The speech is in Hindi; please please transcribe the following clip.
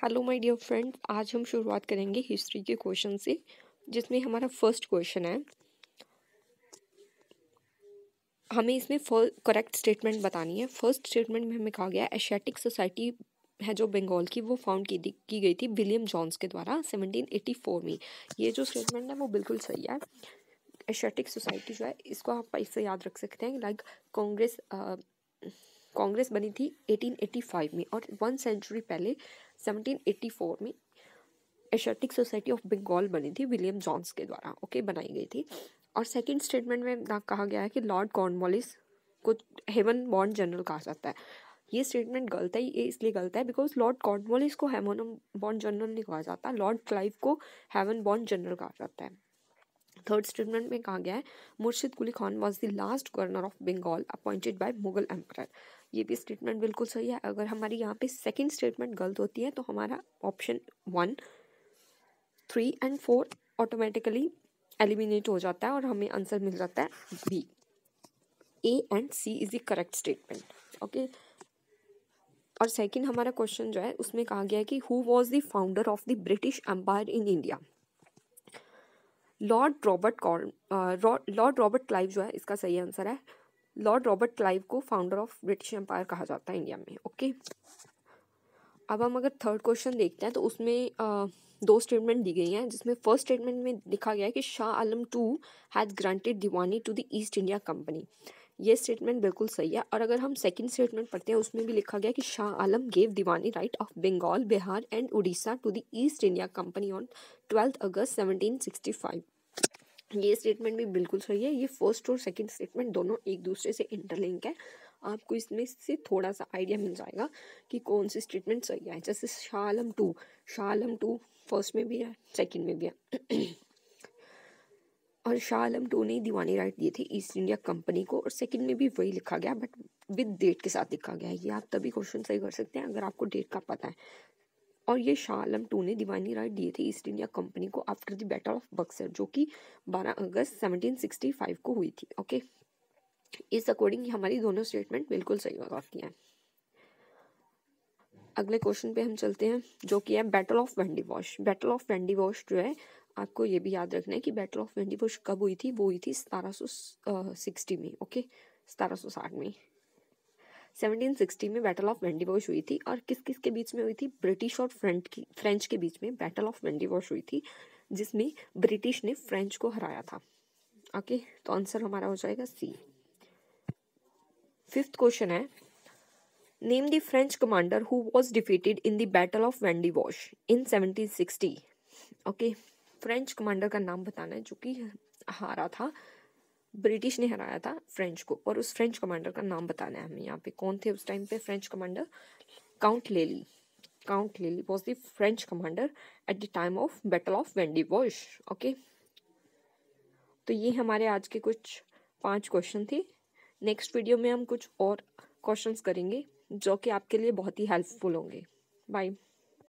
हेलो माय डियर फ्रेंड्स, आज हम शुरुआत करेंगे हिस्ट्री के क्वेश्चन से, जिसमें हमारा फर्स्ट क्वेश्चन है। हमें इसमें करेक्ट स्टेटमेंट बतानी है। फर्स्ट स्टेटमेंट में हमें कहा गया एशियाटिक सोसाइटी है जो बंगाल की, वो फाउंड की गई थी विलियम जॉन्स के द्वारा 1784 में। ये जो स्टेटमेंट है वो बिल्कुल सही है। एशियाटिक सोसाइटी जो है, इसको आप इससे याद रख सकते हैं लाइक कांग्रेस बनी थी 1885 में, और 1 सेंचुरी पहले 1784 में एशियाटिक सोसाइटी ऑफ बंगाल बनी थी विलियम जॉन्स के द्वारा। ओके, बनाई गई थी। और सेकंड स्टेटमेंट में कहा गया है कि लॉर्ड कॉर्नवालिस को हेवन बॉर्न जनरल कहा जाता है। ये स्टेटमेंट गलत है। ये इसलिए गलत है बिकॉज लॉर्ड कॉर्नवालिस को हेवन बॉर्न जनरल नहीं कहा जाता, लॉर्ड क्लाइव को हेवन बॉर्न जनरल कहा जाता है। थर्ड स्टेटमेंट में कहा गया है Murshid Quli Khan was the last governor of Bengal appointed by Mughal emperor. ये भी स्टेटमेंट बिल्कुल सही है। अगर हमारी यहाँ पे सेकंड स्टेटमेंट गलत होती है तो हमारा ऑप्शन 1, 3 एंड 4 ऑटोमेटिकली एलिमिनेट हो जाता है और हमें आंसर मिल जाता है B. A and C is the correct statement. Okay, और सेकंड हमारा क्वेश्चन जो है उसमें कहा गया है कि who was the founder of the British empire in India. Lord Robert Clive जो है इसका सही आंसर है। लॉर्ड रॉबर्ट क्लाइव को फाउंडर ऑफ ब्रिटिश एम्पायर कहा जाता है इंडिया में। ओके, अब हम अगर थर्ड क्वेश्चन देखते हैं तो उसमें दो स्टेटमेंट दी गई हैं, जिसमें फर्स्ट स्टेटमेंट में लिखा गया है कि Shah Alam II has granted diwani to the East India Company. ये स्टेटमेंट बिल्कुल सही है। और अगर हम सेकंड स्टेटमेंट पढ़ते हैं उसमें भी लिखा गया है कि Shah Alam gave diwani right of Bengal, Bihar and Orissa to the East India Company on 12 August 1765। ये स्टेटमेंट भी बिल्कुल सही है। ये फर्स्ट और सेकंड स्टेटमेंट दोनों एक दूसरे से इंटरलिंक है। आपको इसमें से थोड़ा सा आइडिया मिल जाएगा कि कौन सी स्टेटमेंट सही है। जैसे शाह आलम टू फर्स्ट में भी है, सेकंड में भी है। और शाह आलम II ने दीवानी राइट दिए थे ईस्ट इंडिया कंपनी को, और सेकंड में भी वही लिखा गया बट विद डेट के साथ लिखा गया है। ये आप तभी क्वेश्चन सही कर सकते हैं अगर आपको डेट का पता है। और ये शाह आलम II ने दीवानी राइट दिए थे ईस्ट इंडिया कंपनी को after the battle of Buxar, जो कि 12 अगस्त 1765 को हुई थी। ओके, इस अकॉर्डिंग हमारी दोनों स्टेटमेंट बिल्कुल सही हो जाती हैं। अगले क्वेश्चन पे हम चलते हैं, जो कि है बैटल ऑफ वेंडिवॉश। बैटल ऑफ वेंडिवॉश जो है, आपको ये भी याद रखना है कि बैटल ऑफ वेंडिवॉश कब हुई थी। वो हुई थी 1760 में। ओके, 1760 में 1760 में बैटल ऑफ वेंडिवॉश हुई थी। और किस किस के बीच में हुई थी? ब्रिटिश और फ्रेंच के बीच में बैटल ऑफ वेंडिवॉश हुई थी, जिसमें ब्रिटिश ने फ्रेंच को हराया था। ओके, तो आंसर हमारा हो जाएगा सी। फिफ्थ क्वेश्चन है, name the French commander who was defeated in the battle of Wandiwash in 1760। Okay, French commander का नाम बताना है जो कि हारा था, ब्रिटिश ने हराया था फ्रेंच को, और उस फ्रेंच कमांडर का नाम बताना है हमें। यहाँ पे कौन थे उस टाइम पे French commander? Count Lally was the French commander at the time of battle of Wandiwash. Okay, तो ये हमारे आज के कुछ 5 क्वेश्चन थे। नेक्स्ट वीडियो में हम कुछ और क्वेश्चंस करेंगे जो कि आपके लिए बहुत ही हेल्पफुल होंगे। बाय।